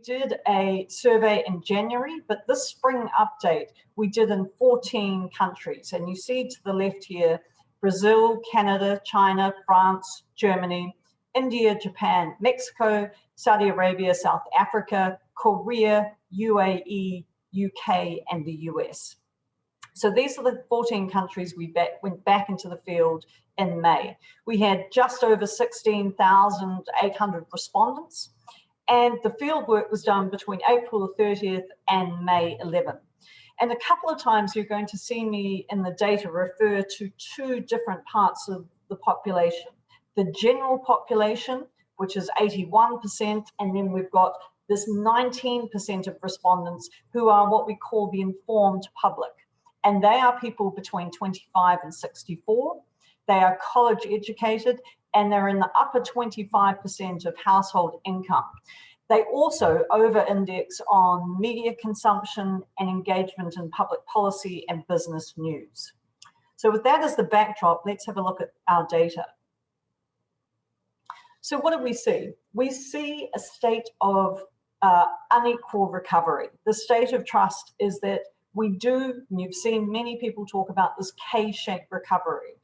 did a survey in January, but this spring update we did in 14 countries. And you see to the left here, Brazil, Canada, China, France, Germany, India, Japan, Mexico, Saudi Arabia, South Africa, Korea, UAE, UK, and the US. So these are the 14 countries we went back into the field in May. We had just over 16,800 respondents, and the field work was done between April the 30th and May 11th. And a couple of times you're going to see me in the data refer to two different parts of the population. The general population, which is 81%, and then we've got this 19% of respondents who are what we call the informed public. And they are people between 25 and 64. They are college educated, and they're in the upper 25% of household income. They also over-index on media consumption and engagement in public policy and business news. So with that as the backdrop, let's have a look at our data. So what do we see? We see a state of unequal recovery. The state of trust is that we do, and you've seen many people talk about this K-shaped recovery.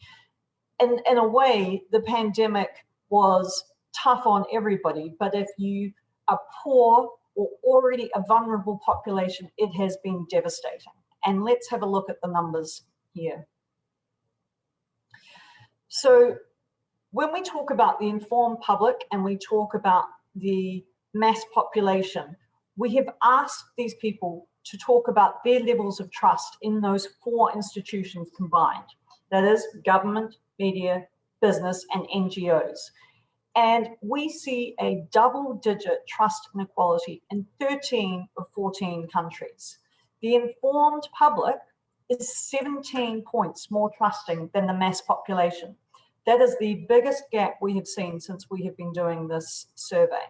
In a way, the pandemic was tough on everybody, but if you are poor or already a vulnerable population, it has been devastating. And let's have a look at the numbers here. So when we talk about the informed public and we talk about the mass population, we have asked these people to talk about their levels of trust in those four institutions combined. That is government, media, business, and NGOs. And we see a double-digit trust inequality in 13 of 14 countries. The informed public is 17 points more trusting than the mass population. That is the biggest gap we have seen since we have been doing this survey.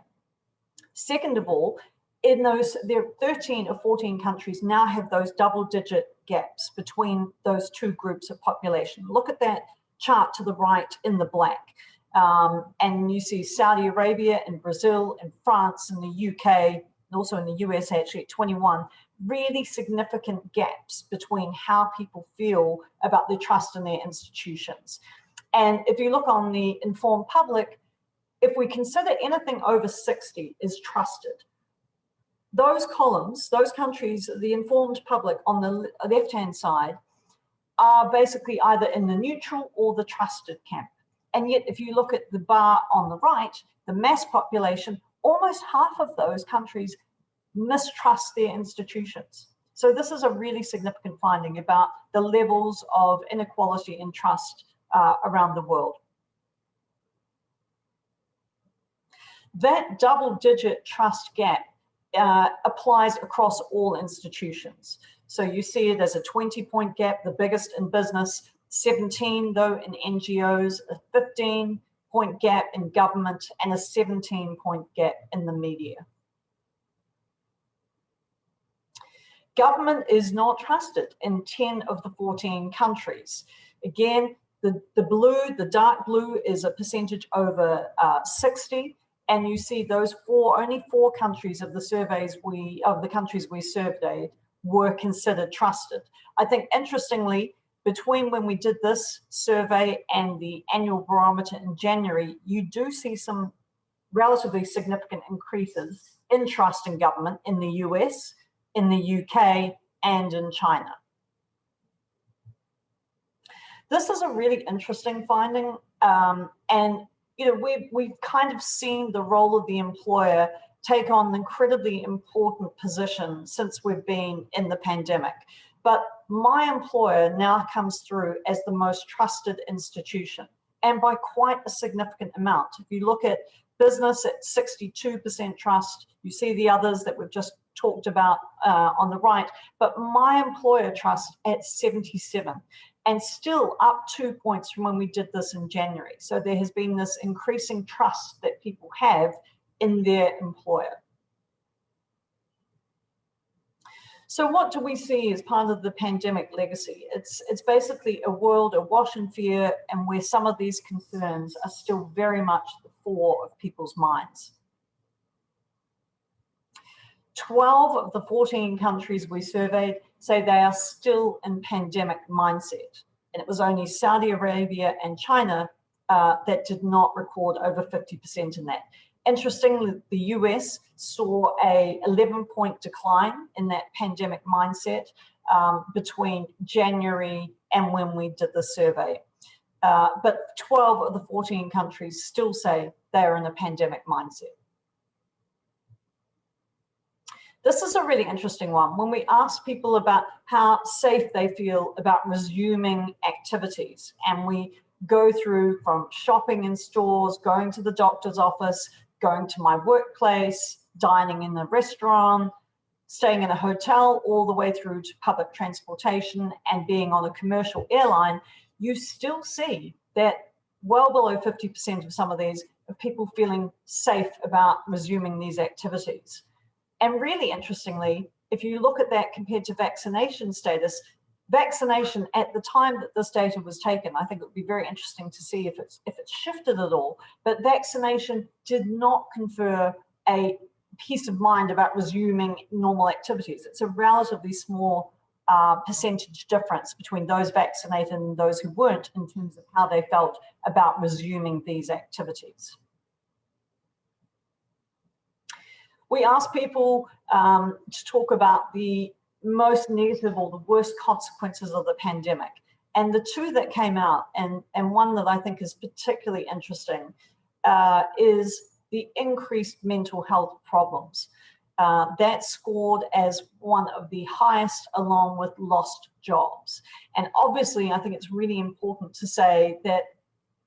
Second of all, in those, there are 13 of 14 countries now have those double-digit gaps between those two groups of population. Look at that chart to the right in the black. And you see Saudi Arabia and Brazil and France and the UK, and also in the US actually at 21, really significant gaps between how people feel about their trust in their institutions. And if you look on the informed public, if we consider anything over 60 is trusted, those columns, those countries, the informed public on the left-hand side are basically either in the neutral or the trusted camp. And yet, if you look at the bar on the right, the mass population, almost half of those countries mistrust their institutions. So this is a really significant finding about the levels of inequality and trust around the world. That double-digit trust gap applies across all institutions. So you see it as a 20-point gap, the biggest in business, 17 though in NGOs, a 15-point gap in government, and a 17-point gap in the media. Government is not trusted in 10 of the 14 countries. Again, the blue, the dark blue is a percentage over 60. And you see those only four countries of the countries we surveyed were considered trusted. I think interestingly, between when we did this survey and the annual barometer in January, you do see some relatively significant increases in trust in government in the US, in the UK, and in China. This is a really interesting finding, and you know, we've kind of seen the role of the employer take on an incredibly important position since we've been in the pandemic. But my employer now comes through as the most trusted institution, and by quite a significant amount. If you look at business at 62% trust, you see the others that we've just talked about on the right, but my employer trust at 77. And still up 2 points from when we did this in January. So there has been this increasing trust that people have in their employer. So what do we see as part of the pandemic legacy? It's basically a world awash in fear, and where some of these concerns are still very much the fore of people's minds. 12 of the 14 countries we surveyed say they are still in pandemic mindset. And it was only Saudi Arabia and China that did not record over 50% in that. Interestingly, the US saw a 11-point decline in that pandemic mindset between January and when we did the survey. But 12 of the 14 countries still say they're in a pandemic mindset. This is a really interesting one. When we ask people about how safe they feel about resuming activities, and we go through from shopping in stores, going to the doctor's office, going to my workplace, dining in a restaurant, staying in a hotel, all the way through to public transportation and being on a commercial airline, you still see that well below 50% of some of these are people feeling safe about resuming these activities. And really interestingly, if you look at that compared to vaccination status, vaccination at the time that this data was taken, I think it would be very interesting to see if it's shifted at all, but vaccination did not confer a peace of mind about resuming normal activities. It's a relatively small percentage difference between those vaccinated and those who weren't in terms of how they felt about resuming these activities. We asked people to talk about the most negative or the worst consequences of the pandemic. And the two that came out, and one that I think is particularly interesting, is the increased mental health problems. That scored as one of the highest, along with lost jobs. And obviously, I think it's really important to say that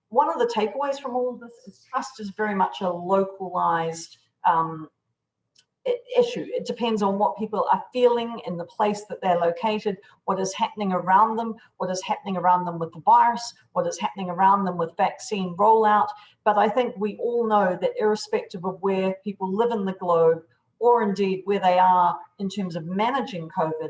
one of the takeaways from all of this is trust is very much a localized issue. It depends on what people are feeling in the place that they're located, what is happening around them, what is happening around them with the virus, what is happening around them with vaccine rollout. But I think we all know that irrespective of where people live in the globe, or indeed where they are in terms of managing COVID,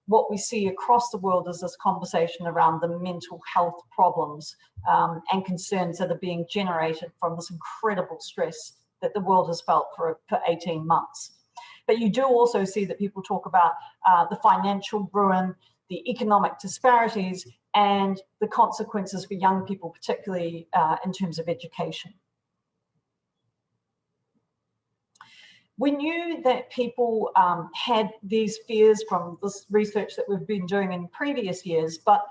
what we see across the world is this conversation around the mental health problems and concerns that are being generated from this incredible stress that the world has felt for 18 months. But you do also see that people talk about the financial ruin, the economic disparities, and the consequences for young people, particularly in terms of education. We knew that people had these fears from this research that we've been doing in previous years, but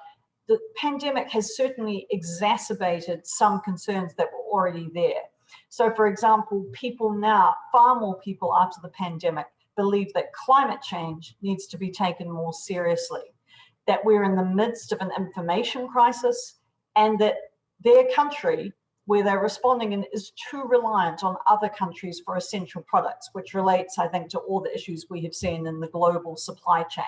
the pandemic has certainly exacerbated some concerns that were already there. So, for example, people now, far more people after the pandemic, believe that climate change needs to be taken more seriously, that we're in the midst of an information crisis, and that their country, where they're responding in, is too reliant on other countries for essential products, which relates, I think, to all the issues we have seen in the global supply chain.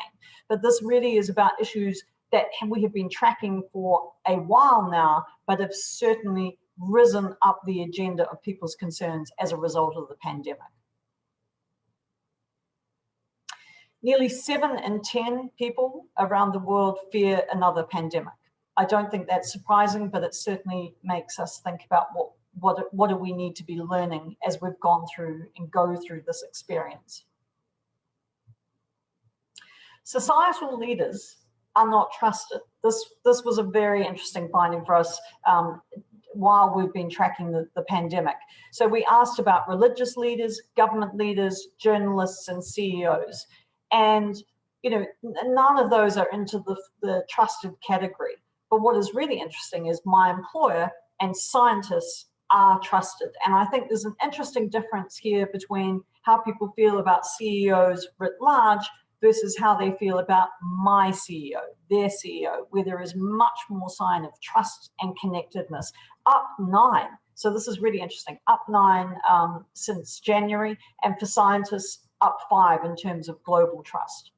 But this really is about issues that we have been tracking for a while now, but have certainly risen up the agenda of people's concerns as a result of the pandemic. Nearly 7 in 10 people around the world fear another pandemic. I don't think that's surprising, but it certainly makes us think about what do we need to be learning as we've gone through and go through this experience. Societal leaders are not trusted. This was a very interesting finding for us while we've been tracking the pandemic. So we asked about religious leaders, government leaders, journalists, and CEOs. And none of those are into the trusted category. But what is really interesting is my employer and scientists are trusted. And I think there's an interesting difference here between how people feel about CEOs writ large versus how they feel about my CEO, their CEO, where there is much more sign of trust and connectedness. Up 9. So this is really interesting. Up 9 since January, and for scientists, up 5 in terms of global trust.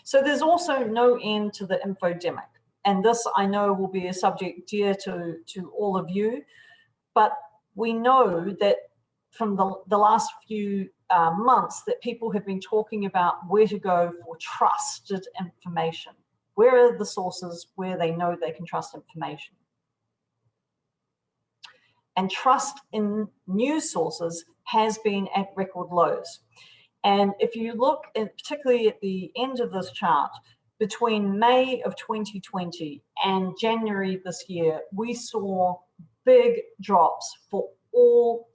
So there's also no end to the infodemic. And this, I know, will be a subject dear to all of you. But we know that from the last few months that people have been talking about where to go for trusted information. Where are the sources where they know they can trust information? And trust in news sources has been at record lows. And if you look particularly at the end of this chart, between May of 2020 and January this year, we saw big drops for all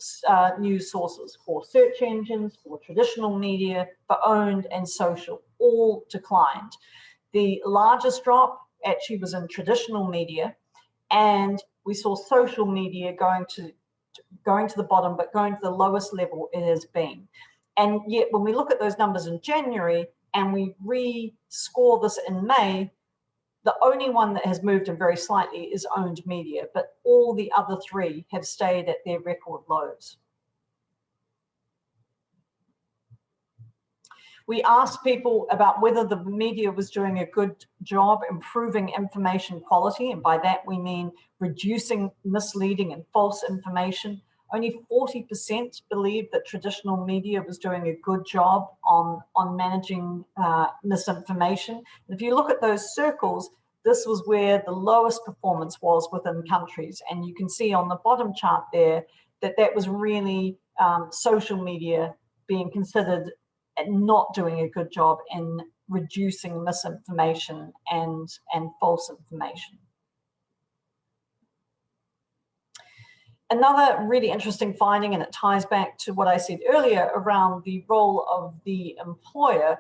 news sources, for search engines, for traditional media, for owned and social, all declined. The largest drop actually was in traditional media, and we saw social media going to the bottom, but going to the lowest level it has been. And yet when we look at those numbers in January and we re-score this in May, the only one that has moved in very slightly is owned media, but all the other three have stayed at their record lows. We asked people about whether the media was doing a good job improving information quality, and by that we mean reducing misleading and false information. Only 40% believed that traditional media was doing a good job on managing misinformation. And if you look at those circles, this was where the lowest performance was within countries. And you can see on the bottom chart there that that was really social media being considered not doing a good job in reducing misinformation and false information. Another really interesting finding, and it ties back to what I said earlier around the role of the employer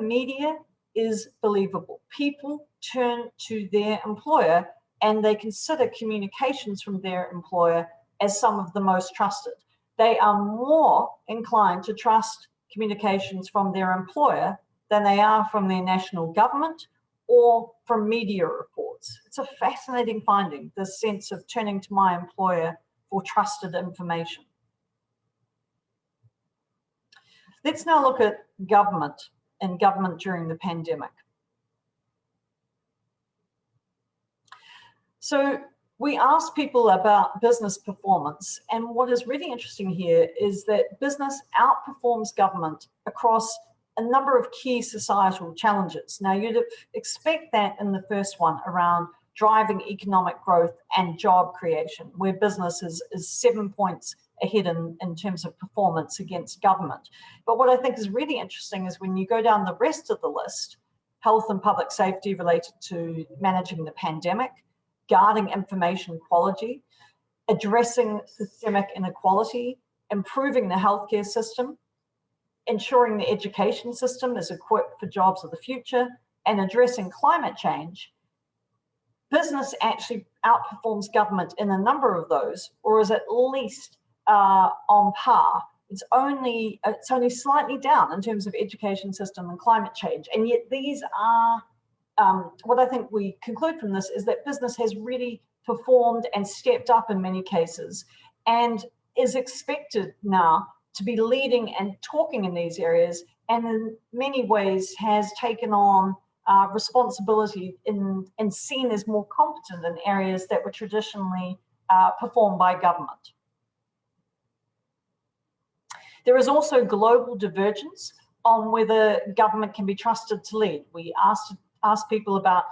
media is believable. People turn to their employer and they consider communications from their employer as some of the most trusted. They are more inclined to trust communications from their employer than they are from their national government or from media reports. It's a fascinating finding, this sense of turning to my employer for trusted information. Let's now look at government and government during the pandemic. So we asked people about business performance, and what is really interesting here is that business outperforms government across a number of key societal challenges. Now, you'd expect that in the first one around driving economic growth and job creation, where business is 7 points ahead in terms of performance against government. But what I think is really interesting is when you go down the rest of the list, health and public safety related to managing the pandemic, guarding information quality, addressing systemic inequality, improving the healthcare system, ensuring the education system is equipped for jobs of the future, and addressing climate change, business actually outperforms government in a number of those, or is at least on par. It's only slightly down in terms of education system and climate change, and yet these are what I think we conclude from this is that business has really performed and stepped up in many cases and is expected now to be leading and talking in these areas, and in many ways has taken on responsibility and seen as more competent in areas that were traditionally performed by government. There is also global divergence on whether government can be trusted to lead. We asked people about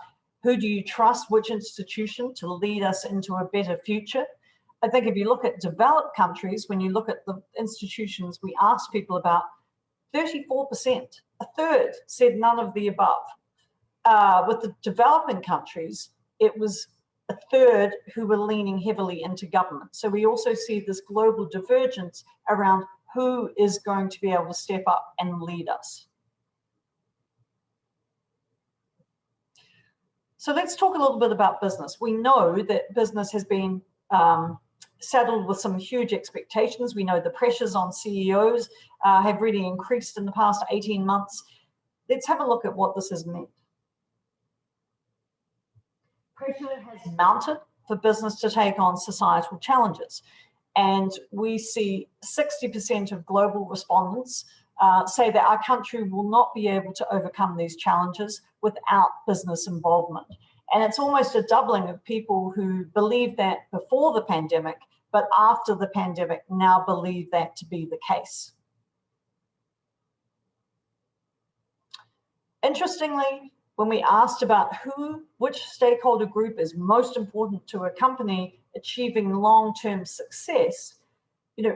who do you trust, which institution to lead us into a better future. I think if you look at developed countries, when you look at the institutions we asked people about, 34%, a third, said none of the above. With the developing countries, it was a third who were leaning heavily into government. So we also see this global divergence around who is going to be able to step up and lead us. So let's talk a little bit about business. We know that business has been saddled with some huge expectations. We know the pressures on CEOs have really increased in the past 18 months. Let's have a look at what this has meant. Pressure has mounted for business to take on societal challenges. And we see 60% of global respondents say that our country will not be able to overcome these challenges without business involvement. And it's almost a doubling of people who believed that before the pandemic, but after the pandemic now believe that to be the case. Interestingly, when we asked about which stakeholder group is most important to a company achieving long-term success,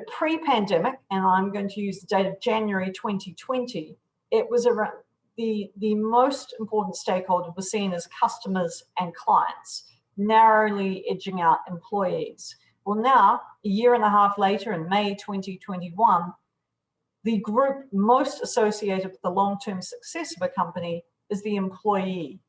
Pre-pandemic, and I'm going to use the date of January 2020, it was around the most important stakeholder was seen as customers and clients, narrowly edging out employees. Well, now, a year and a half later, in May 2021, the group most associated with the long-term success of a company is the employee.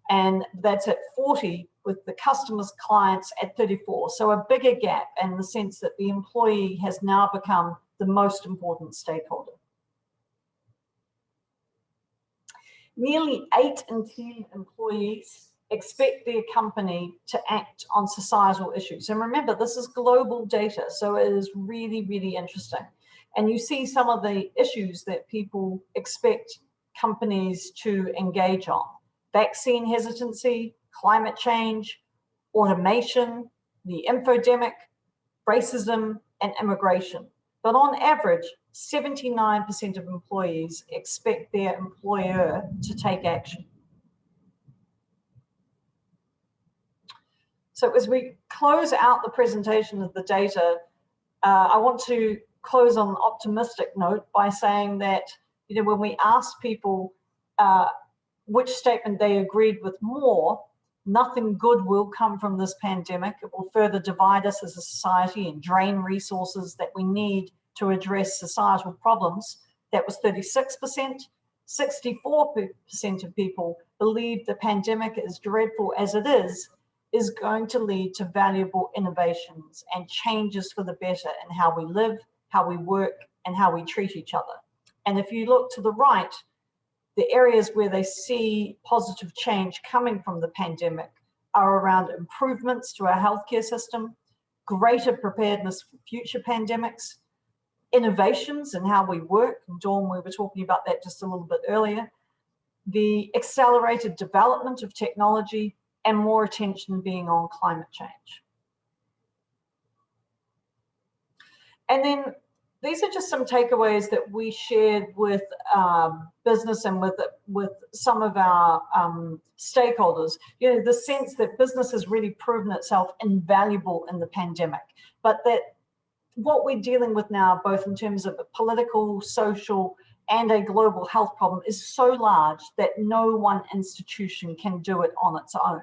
And that's at 40, with the customers, clients at 34. So a bigger gap in the sense that the employee has now become the most important stakeholder. Nearly 8 in 10 employees expect their company to act on societal issues. And remember, this is global data, so it is really, really interesting. And you see some of the issues that people expect companies to engage on: vaccine hesitancy, climate change, automation, the infodemic, racism, and immigration. But on average, 79% of employees expect their employer to take action. So as we close out the presentation of the data, I want to close on an optimistic note by saying that, when we ask people which statement they agreed with more, nothing good will come from this pandemic. It will further divide us as a society and drain resources that we need to address societal problems. That was 36%. 64% of people believe the pandemic, as dreadful as it is going to lead to valuable innovations and changes for the better in how we live, how we work, and how we treat each other. And if you look to the right, the areas where they see positive change coming from the pandemic are around improvements to our healthcare system, greater preparedness for future pandemics, innovations in how we work. And Dawn, we were talking about that just a little bit earlier, the accelerated development of technology, and more attention being on climate change. And then these are just some takeaways that we shared with business and with some of our stakeholders. The sense that business has really proven itself invaluable in the pandemic, but that what we're dealing with now, both in terms of a political, social, and a global health problem, is so large that no one institution can do it on its own.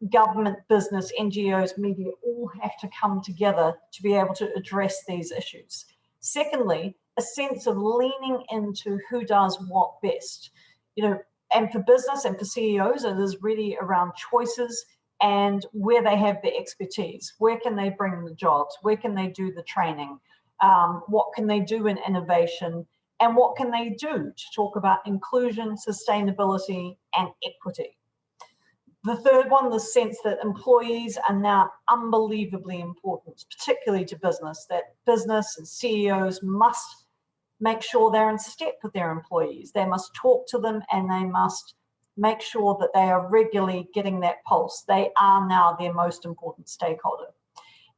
Government, business, NGOs, media all have to come together to be able to address these issues. Secondly, a sense of leaning into who does what best. And for business and for CEOs, it is really around choices and where they have the expertise. Where can they bring the jobs? Where can they do the training? What can they do in innovation? And what can they do to talk about inclusion, sustainability, and equity? The third one, the sense that employees are now unbelievably important, particularly to business, that business and CEOs must make sure they're in step with their employees. They must talk to them, and they must make sure that they are regularly getting that pulse. They are now their most important stakeholder.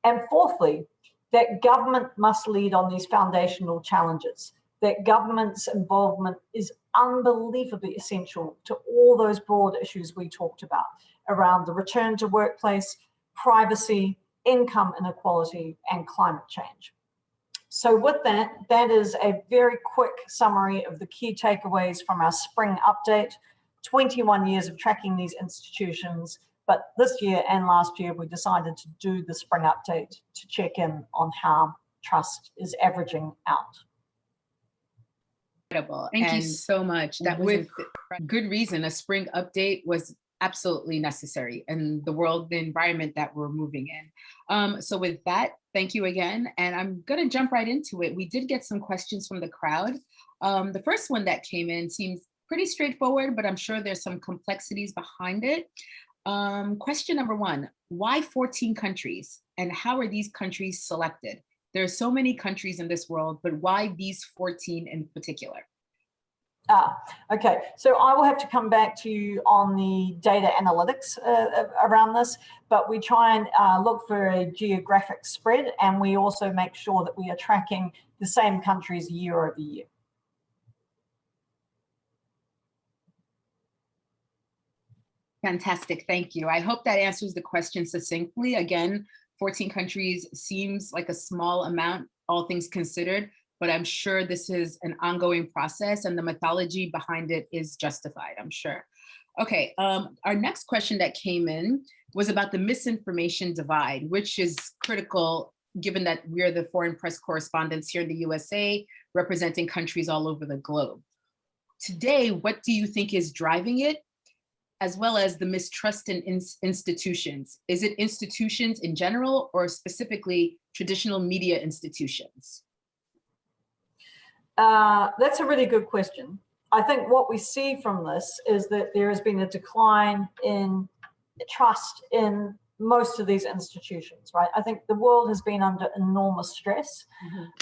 And fourthly, that government must lead on these foundational challenges, that government's involvement is unbelievably essential to all those broad issues we talked about around the return to workplace, privacy, income inequality, and climate change. So with that, that is a very quick summary of the key takeaways from our spring update. 21 years of tracking these institutions, but this year and last year we decided to do the spring update to check in on how trust is averaging out. Incredible. Thank you so much. That was with good reason. A spring update was absolutely necessary in the world, the environment that we're moving in. So with that, thank you again. And I'm going to jump right into it. We did get some questions from the crowd. The first one that came in seems pretty straightforward, but I'm sure there's some complexities behind it. Question number one, why 14 countries and how are these countries selected? There are so many countries in this world, but why these 14 in particular? Okay, so I will have to come back to you on the data analytics around this, but we try and look for a geographic spread, and we also make sure that we are tracking the same countries year over year. Fantastic, thank you. I hope that answers the question succinctly. Again, 14 countries seems like a small amount, all things considered, but I'm sure this is an ongoing process and the methodology behind it is justified, I'm sure. Okay, our next question that came in was about the misinformation divide, which is critical given that we're the foreign press correspondents here in the USA, representing countries all over the globe. Today, what do you think is driving it, as well as the mistrust in institutions? Is it institutions in general or specifically traditional media institutions? That's a really good question. I think what we see from this is that there has been a decline in trust in most of these institutions, right? I think the world has been under enormous stress.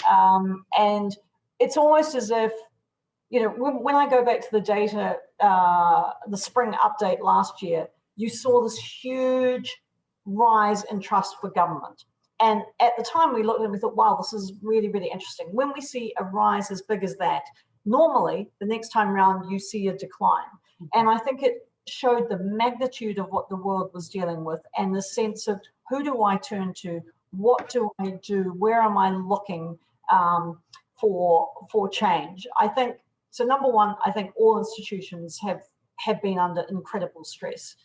And it's almost as if, you know, when I go back to the data, the spring update last year, you saw this huge rise in trust for government. And at the time we looked and we thought, wow, this is really, really interesting. When we see a rise as big as that, normally the next time around you see a decline. And I think it showed the magnitude of what the world was dealing with and the sense of who do I turn to, what do I do, where am I looking for change. I think, so number one, I think all institutions have been under incredible stress.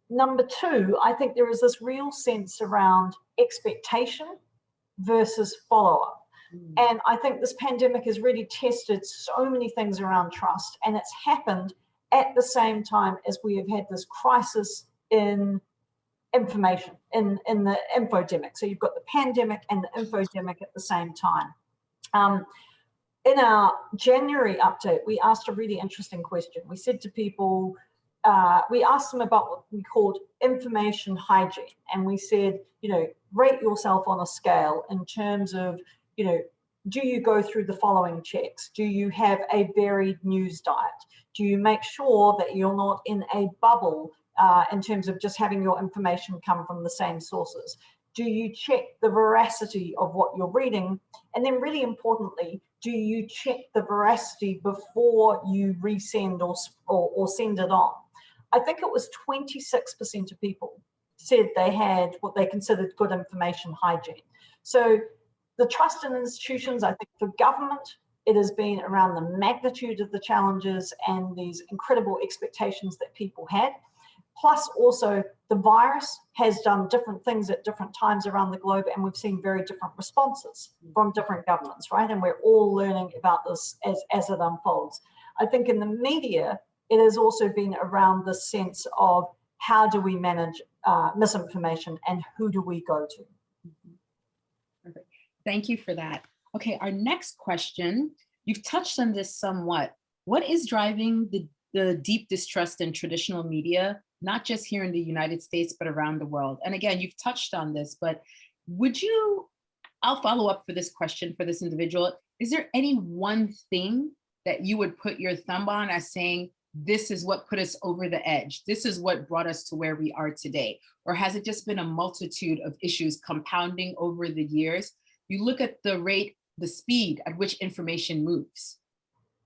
Number two, I think there is this real sense around expectation versus follow-up. And I think this pandemic has really tested so many things around trust, and it's happened at the same time as we have had this crisis in information, in the infodemic. So you've got the pandemic and the infodemic at the same time. In our January update, we asked a really interesting question. We said to people, we asked them about what we called information hygiene. And we said, you know, rate yourself on a scale in terms of, you know, do you go through the following checks? Do you have a varied news diet? Do you make sure that you're not in a bubble in terms of just having your information come from the same sources? Do you check the veracity of what you're reading? And then really importantly, do you check the veracity before you resend or send it on? I think it was 26% of people said they had what they considered good information hygiene. So the trust in institutions, I think for government, it has been around the magnitude of the challenges and these incredible expectations that people had. Plus also the virus has done different things at different times around the globe, and we've seen very different responses from different governments, right? And we're all learning about this as it unfolds. I think in the media, it has also been around the sense of how do we manage misinformation and who do we go to? Perfect. Thank you for that. Okay, our next question, you've touched on this somewhat. What is driving the deep distrust in traditional media, not just here in the United States, but around the world? And again, you've touched on this, but I'll follow up for this question for this individual. Is there any one thing that you would put your thumb on as saying, this is what put us over the edge? This is what brought us to where we are today? Or has it just been a multitude of issues compounding over the years? You look at the rate, the speed at which information moves,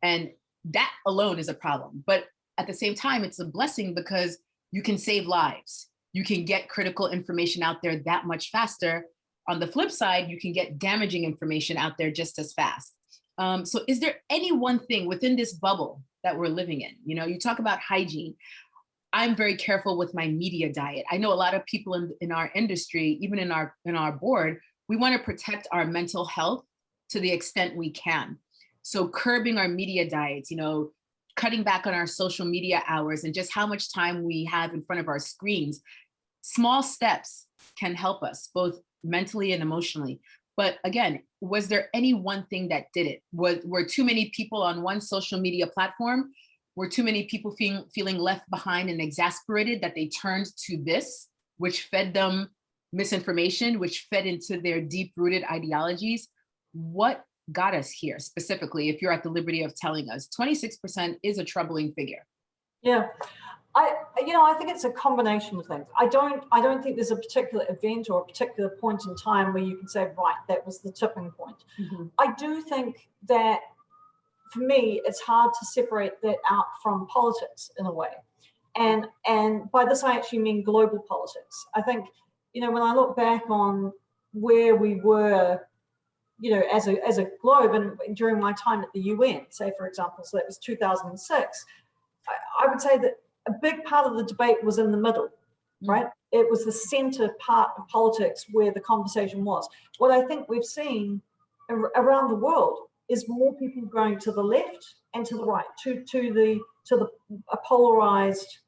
and that alone is a problem. But at the same time, it's a blessing because you can save lives. You can get critical information out there that much faster. On the flip side, you can get damaging information out there just as fast. So is there any one thing within this bubble that we're living in? You know, you talk about hygiene. I'm very careful with my media diet. I know a lot of people in our industry, even in our board, we want to protect our mental health to the extent we can. So curbing our media diets, you know, cutting back on our social media hours and just how much time we have in front of our screens. Small steps can help us both mentally and emotionally. But again, was there any one thing that did it? Were too many people on one social media platform? Were too many people feeling left behind and exasperated that they turned to this, which fed them misinformation, which fed into their deep-rooted ideologies? What got us here specifically, if you're at the liberty of telling us? 26% is a troubling figure. Yeah, I think it's a combination of things. I don't think there's a particular event or a particular point in time where you can say, right, that was the tipping point. I do think that for me, it's hard to separate that out from politics in a way. And by this, I actually mean global politics. I think when I look back on where we were, as a globe, and during my time at the UN, say for example, so that was 2006, I would say that a big part of the debate was in the middle, right? It was the center part of politics where the conversation was. What I think we've seen around the world is more people going to the left and to the right, to a polarized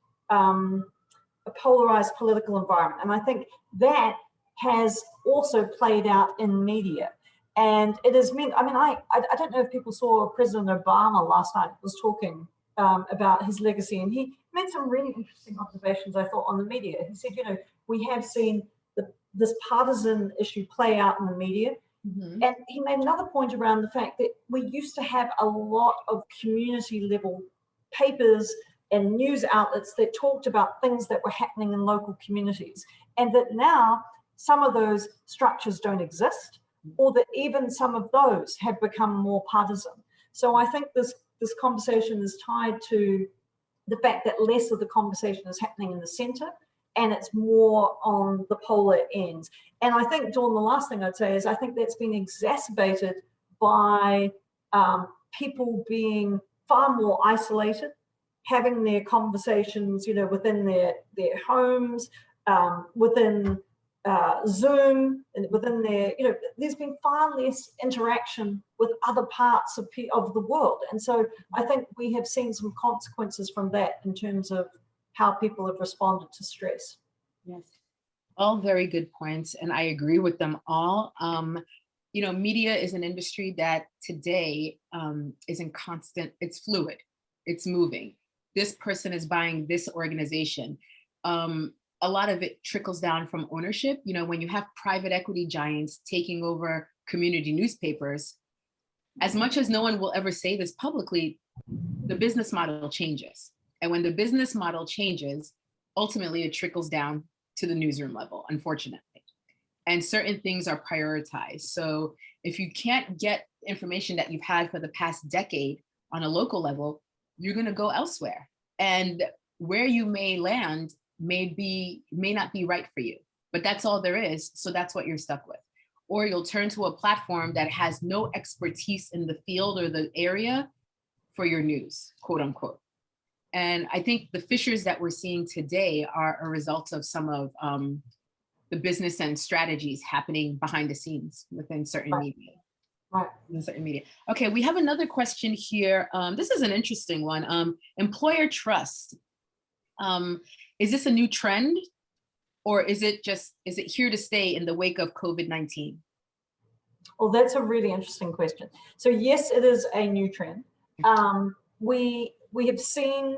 political environment. And I think that has also played out in media. And it has meant, I don't know if people saw President Obama last night was talking about his legacy, and he made some really interesting observations, I thought, on the media. He said, we have seen this partisan issue play out in the media. And he made another point around the fact that we used to have a lot of community level papers and news outlets that talked about things that were happening in local communities, and that now some of those structures don't exist, or that even some of those have become more partisan. So I think this conversation is tied to the fact that less of the conversation is happening in the center, and it's more on the polar ends. And I think, Dawn, the last thing I'd say is I think that's been exacerbated by people being far more isolated, having their conversations, within their homes, within Zoom, and within their, there's been far less interaction with other parts of the world. And so I think we have seen some consequences from that in terms of how people have responded to stress. Yes, all very good points, and I agree with them all. Media is an industry that today is in constant, it's fluid, it's moving. This person is buying this organization. A lot of it trickles down from ownership. When you have private equity giants taking over community newspapers, as much as no one will ever say this publicly, the business model changes. And when the business model changes, ultimately it trickles down to the newsroom level, unfortunately. And certain things are prioritized. So if you can't get information that you've had for the past decade on a local level, you're going to go elsewhere. And where you may land may not be right for you, but that's all there is. So that's what you're stuck with. Or you'll turn to a platform that has no expertise in the field or the area for your news, quote unquote. And I think the fissures that we're seeing today are a result of some of the business and strategies happening behind the scenes within certain media. Right. In certain media. Okay, we have another question here. This is an interesting one. Employer trust. Is this a new trend, or is it here to stay in the wake of COVID-19? Well, that's a really interesting question. So yes, it is a new trend. We have seen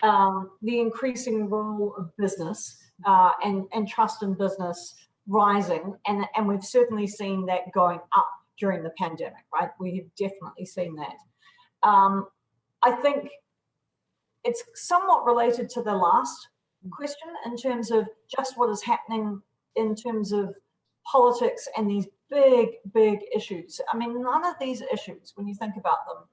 the increasing role of business and trust in business rising, and we've certainly seen that going up during the pandemic, right? We have definitely seen that. I think it's somewhat related to the last question in terms of just what is happening in terms of politics and these big issues. None of these issues, when you think about them,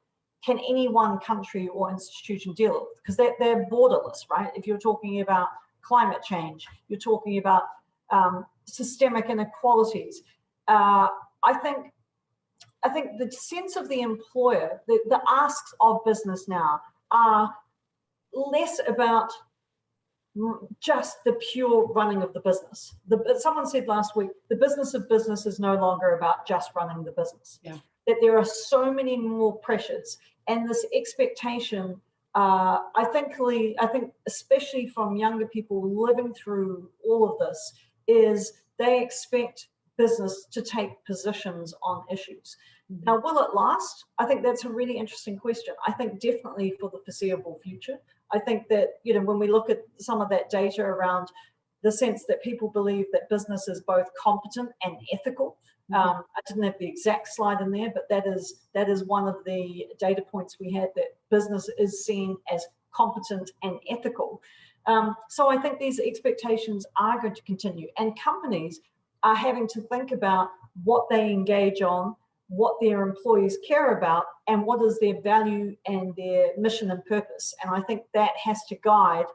can any one country or institution deal with, because they're borderless, right? If you're talking about climate change, you're talking about systemic inequalities. I think the sense of the employer, the asks of business now are less about just the pure running of the business. Someone said last week, the business of business is no longer about just running the business. Yeah. That there are so many more pressures, and this expectation, I think especially from younger people living through all of this, is they expect business to take positions on issues. Mm-hmm. Now, will it last? I think that's a really interesting question. I think definitely for the foreseeable future. I think that, when we look at some of that data around the sense that people believe that business is both competent and ethical. I didn't have the exact slide in there, but that is one of the data points we had, that business is seen as competent and ethical. So I think these expectations are going to continue, and companies are having to think about what they engage on, what their employees care about, and what is their value and their mission and purpose. And I think that has to guide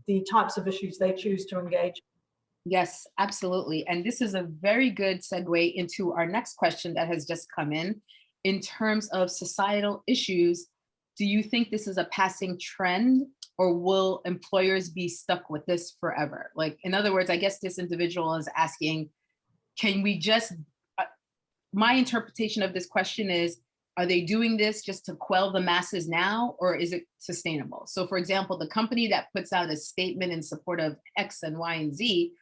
the types of issues they choose to engage in. Yes, absolutely. And this is a very good segue into our next question that has just come in. In terms of societal issues, do you think this is a passing trend, or will employers be stuck with this forever? Like, in other words, I guess this individual is asking, can we just, my interpretation of this question is, are they doing this just to quell the masses now, or is it sustainable? So for example, the company that puts out a statement in support of X and Y and Z,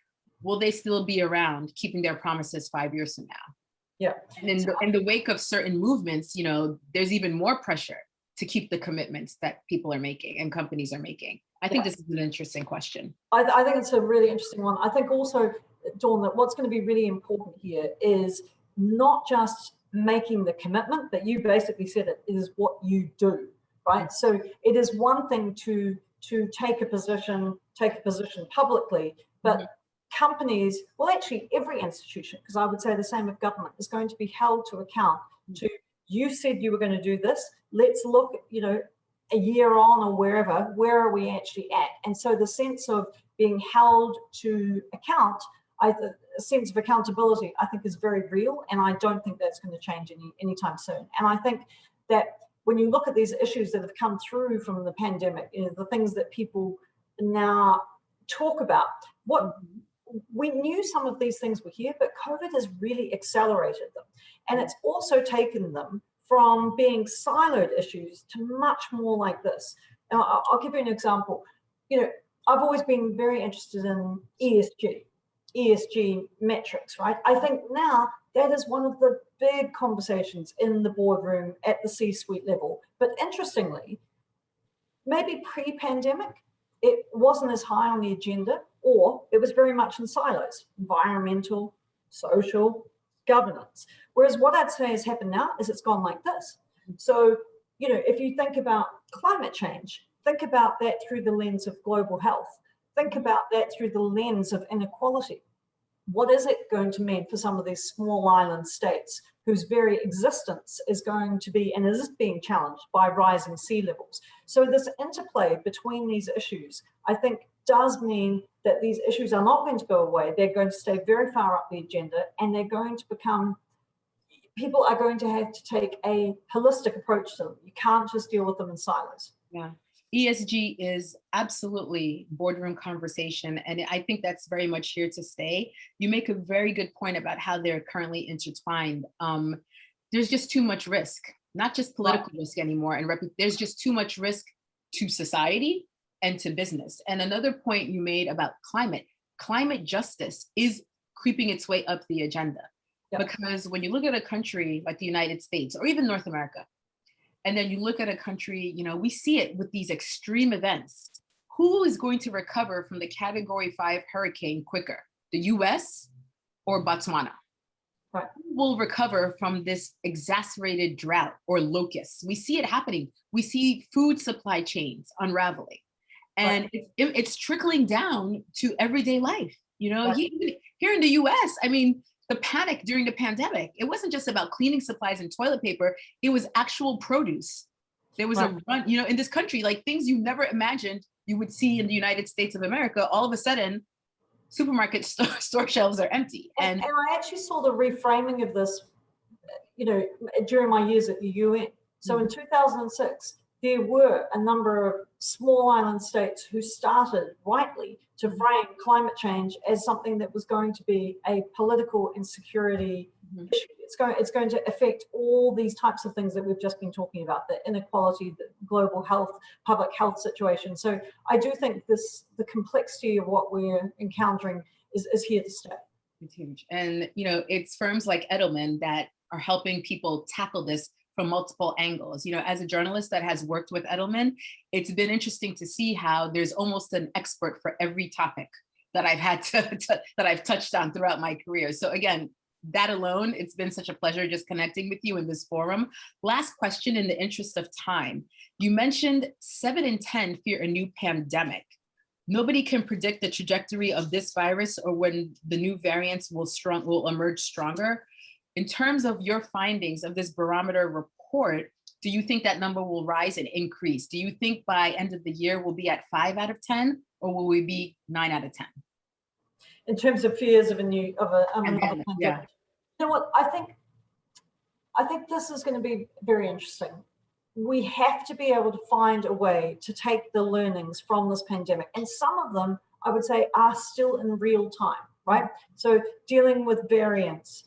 will they still be around keeping their promises 5 years from now? Yeah. And in the wake of certain movements, you know, there's even more pressure to keep the commitments that people are making and companies are making. I think this is an interesting question. I think it's a really interesting one. I think also, Dawn, that what's going to be really important here is not just making the commitment, but you basically said it is what you do, right? So it is one thing to take a position publicly, but companies, well, actually every institution, because I would say the same of government, is going to be held to account to, you said you were going to do this, let's look, you know, a year on or wherever, where are we actually at? And so the sense of being held to account, a sense of accountability, I think is very real, and I don't think that's going to change anytime soon. And I think that when you look at these issues that have come through from the pandemic, you know, the things that people now talk about, what we knew some of these things were here, but COVID has really accelerated them. And it's also taken them from being siloed issues to much more like this. Now, I'll give you an example. You know, I've always been very interested in ESG metrics, right? I think now that is one of the big conversations in the boardroom at the C-suite level. But interestingly, maybe pre-pandemic, it wasn't as high on the agenda, or it was very much in silos: environmental, social, governance. Whereas what I'd say has happened now is it's gone like this. So, you know, if you think about climate change, think about that through the lens of global health. Think about that through the lens of inequality. What is it going to mean for some of these small island states whose very existence is going to be, and is being challenged by rising sea levels? So this interplay between these issues, I think, does mean that these issues are not going to go away. They're going to stay very far up the agenda, and they're going to become, people are going to have to take a holistic approach to them. You can't just deal with them in silos. Yeah. ESG is absolutely boardroom conversation, and I think that's very much here to stay. You make a very good point about how they're currently intertwined. There's just too much risk, not just political risk anymore, and there's just too much risk to society and to business. And another point you made about climate justice is creeping its way up the agenda. Because when you look at a country like the United States, or even North America, and then you look at a country, you know, we see it with these extreme events. Who is going to recover from the Category 5 hurricane quicker? The US or Botswana? Who will recover from this exacerbated drought or locusts? We see it happening. We see food supply chains unraveling. And it's trickling down to everyday life. You know, here in the US, I mean, the panic during the pandemic, it wasn't just about cleaning supplies and toilet paper, it was actual produce. There was a run, you know, in this country, like things you never imagined you would see in the United States of America, all of a sudden, supermarket store shelves are empty. And I actually saw the reframing of this, you know, during my years at the UN. So in 2006, there were a number of small island states who started rightly to frame climate change as something that was going to be a political and security issue. It's going to affect all these types of things that we've just been talking about, the inequality, the global health, public health situation. So I do think the complexity of what we're encountering is here to stay. It's huge. And, you know, it's firms like Edelman that are helping people tackle this from multiple angles. You know, as a journalist that has worked with Edelman, it's been interesting to see how there's almost an expert for every topic that I've had that I've touched on throughout my career. So again, that alone, it's been such a pleasure just connecting with you in this forum. Last question in the interest of time. You mentioned 7 in 10 fear a new pandemic. Nobody can predict the trajectory of this virus or when the new variants will emerge stronger. In terms of your findings of this barometer report, do you think that number will rise and increase? Do you think by end of the year we'll be at 5 out of 10, or will we be 9 out of 10? in terms of fears of another pandemic. Yeah. You know what? I think this is going to be very interesting. We have to be able to find a way to take the learnings from this pandemic, and some of them, I would say, are still in real time, right? So dealing with variants,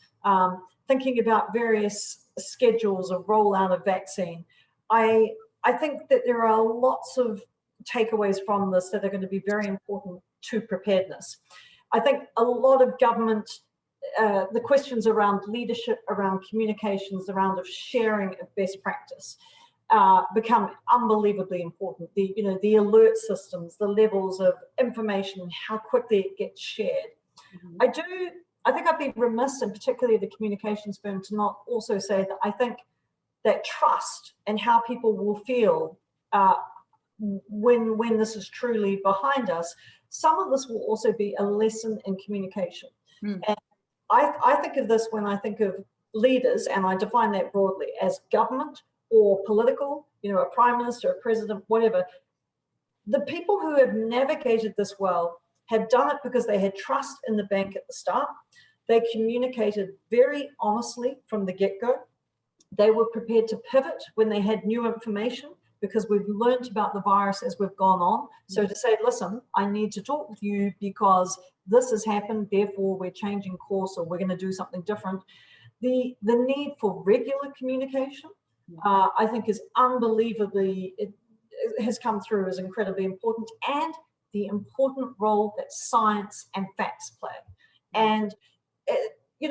thinking about various schedules of rollout of vaccine. I think that there are lots of takeaways from this that are going to be very important to preparedness. I think a lot of government, the questions around leadership, around communications, around of sharing of best practice become unbelievably important. The alert systems, the levels of information, how quickly it gets shared. I think I'd be remiss, and particularly the communications firm, to not also say that I think that trust and how people will feel when this is truly behind us, some of this will also be a lesson in communication. And I think of this when I think of leaders, and I define that broadly as government or political, a prime minister, a president, whatever. The people who have navigated this well have done it because they had trust in the bank at the start. They communicated very honestly from the get-go. They were prepared to pivot when they had new information, because we've learned about the virus as we've gone on. So to say, listen, I need to talk with you because this has happened, therefore we're changing course, or we're going to do something different. The need for regular communication, I think, is unbelievably, it has come through as incredibly important, and the important role that science and facts play. And,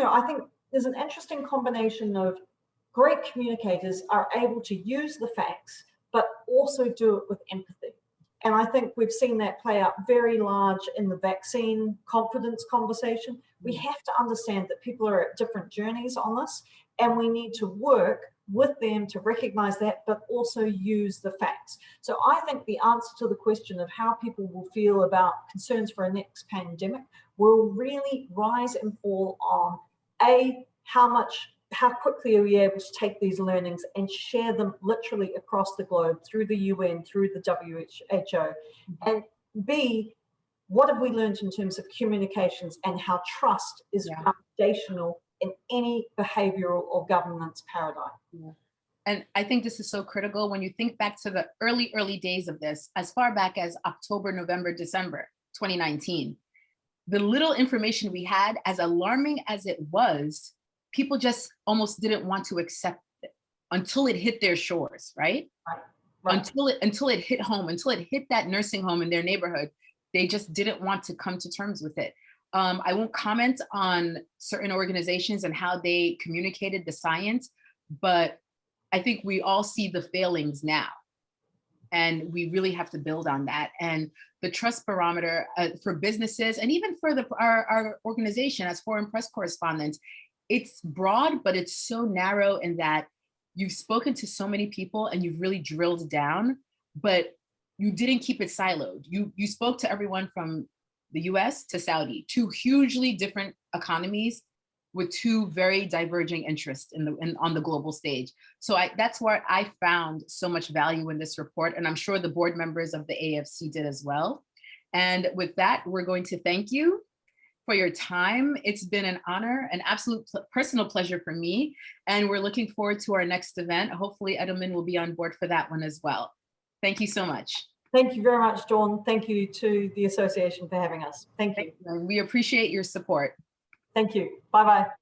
I think there's an interesting combination of great communicators are able to use the facts, but also do it with empathy. And I think we've seen that play out very large in the vaccine confidence conversation. We have to understand that people are at different journeys on this, and we need to work with them to recognize that, but also use the facts. So I think the answer to the question of how people will feel about concerns for a next pandemic will really rise and fall on how quickly are we able to take these learnings and share them literally across the globe through the UN, through the WHO, and B, what have we learned in terms of communications and how trust is foundational in any behavioral or governance paradigm. And I think this is so critical when you think back to the early days of this, as far back as October, November, December 2019. The little information we had, as alarming as it was, people just almost didn't want to accept it until it hit their shores, right? Until it hit home, until it hit that nursing home in their neighborhood, they just didn't want to come to terms with it. I won't comment on certain organizations and how they communicated the science, but I think we all see the failings now, and we really have to build on that. And the trust barometer for businesses, and even for our organization as Foreign Press Correspondents, it's broad, but it's so narrow in that you've spoken to so many people and you've really drilled down, but you didn't keep it siloed. You spoke to everyone from the US to Saudi, two hugely different economies with two very diverging interests on the global stage. So that's where I found so much value in this report, and I'm sure the board members of the AFC did as well. And with that, we're going to thank you for your time. It's been an honor, an absolute personal pleasure for me, and we're looking forward to our next event. Hopefully Edelman will be on board for that one as well. Thank you so much. Thank you very much, Dawn. Thank you to the association for having us. Thank you. We appreciate your support. Thank you. Bye-bye.